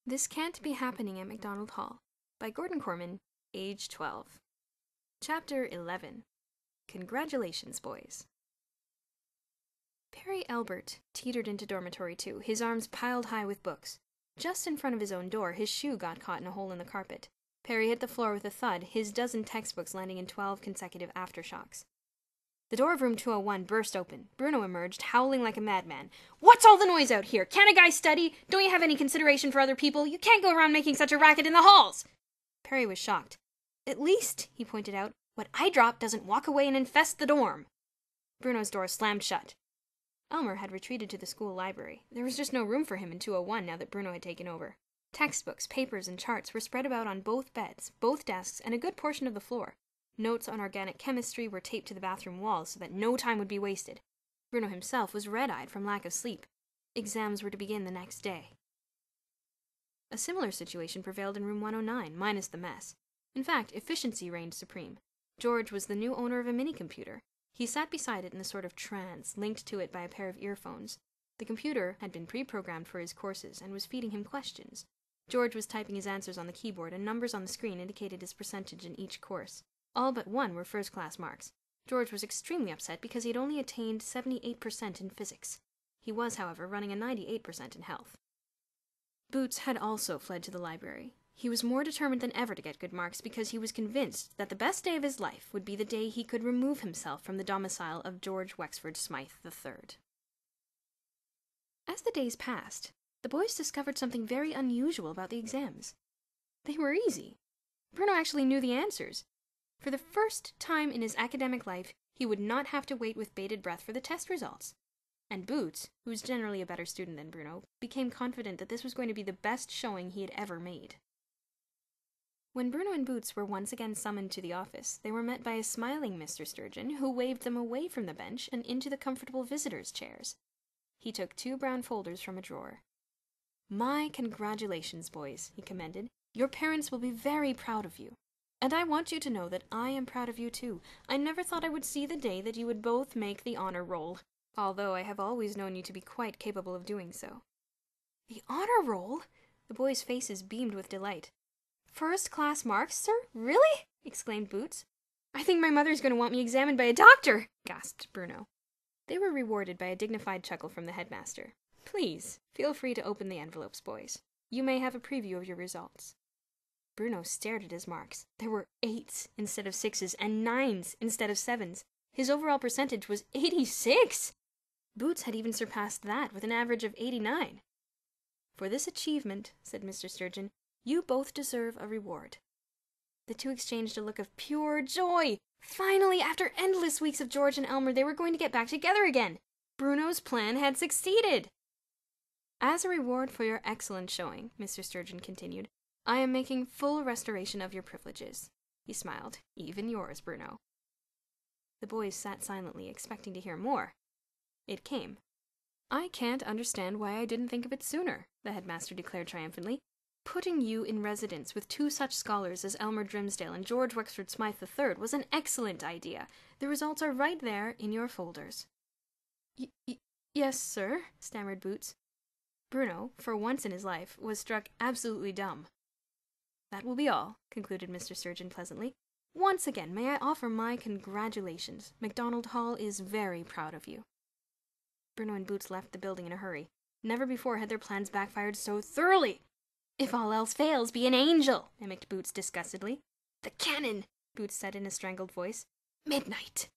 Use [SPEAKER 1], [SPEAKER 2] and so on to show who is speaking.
[SPEAKER 1] This Can't Be Happening at MacDonald Hall by Gordon Korman, age 12. Chapter 11. Congratulations, boys. Perry Albert teetered into dormitory 2, his arms piled high with books. Just in front of his own door, his shoe got caught in a hole in the carpet. Perry hit the floor with a thud, his dozen textbooks landing in 12 consecutive aftershocks. The door of room 201 burst open. Bruno emerged, howling like a madman. "What's all the noise out here? Can't a guy study? Don't you have any consideration for other people? You can't go around making such a racket in the halls!" Perry was shocked. "At least," he pointed out, "what I drop doesn't walk away and infest the dorm." Bruno's door slammed shut. Elmer had retreated to the school library. There was just no room for him in 201 now that Bruno had taken over. Textbooks, papers, and charts were spread about on both beds, both desks, and a good portion of the floor. Notes on organic chemistry were taped to the bathroom walls so that no time would be wasted. Bruno himself was red-eyed from lack of sleep. Exams were to begin the next day. A similar situation prevailed in room 109, minus the mess. In fact, efficiency reigned supreme. George was the new owner of a mini-computer. He sat beside it in a sort of trance, linked to it by a pair of earphones. The computer had been pre-programmed for his courses and was feeding him questions. George was typing his answers on the keyboard, and numbers on the screen indicated his percentage in each course. All but one were first-class marks. George was extremely upset because he had only attained 78% in physics. He was, however, running a 98% in health. Boots had also fled to the library. He was more determined than ever to get good marks because he was convinced that the best day of his life would be the day he could remove himself from the domicile of George Wexford Smythe III. As the days passed, the boys discovered something very unusual about the exams. They were easy. Bruno actually knew the answers. For the first time in his academic life, he would not have to wait with bated breath for the test results. And Boots, who was generally a better student than Bruno, became confident that this was going to be the best showing he had ever made. When Bruno and Boots were once again summoned to the office, they were met by a smiling Mr. Sturgeon, who waved them away from the bench and into the comfortable visitors' chairs. He took 2 brown folders from a drawer. "My congratulations, boys," he commended. "Your parents will be very proud of you. And I want you to know that I am proud of you too. I never thought I would see the day that you would both make the honor roll, although I have always known you to be quite capable of doing so." "The honor roll?" The boys' faces beamed with delight. "First-class marks, sir? Really?" exclaimed Boots. "I think my mother's going to want me examined by a doctor," gasped Bruno. They were rewarded by a dignified chuckle from the headmaster. "Please, feel free to open the envelopes, boys. You may have a preview of your results." Bruno stared at his marks. There were 8s instead of 6s, and 9s instead of 7s. His overall percentage was 86! Boots had even surpassed that, with an average of 89. "For this achievement," said Mr. Sturgeon, "you both deserve a reward." The two exchanged a look of pure joy. Finally, after endless weeks of George and Elmer, they were going to get back together again. Bruno's plan had succeeded. "As a reward for your excellent showing," Mr. Sturgeon continued, "I am making full restoration of your privileges." He smiled. "Even yours, Bruno." The boys sat silently, expecting to hear more. It came. "I can't understand why I didn't think of it sooner," the headmaster declared triumphantly. "Putting you in residence with 2 such scholars as Elmer Drimsdale and George Wexford Smythe III was an excellent idea. The results are right there in your folders." Yes, sir," stammered Boots. Bruno, for once in his life, was struck absolutely dumb. "That will be all," concluded Mr. Sturgeon pleasantly. "Once again, may I offer my congratulations. MacDonald Hall is very proud of you." Bruno and Boots left the building in a hurry. Never before had their plans backfired so thoroughly. "If all else fails, be an angel," mimicked Boots disgustedly. "The cannon," Boots said in a strangled voice. "Midnight."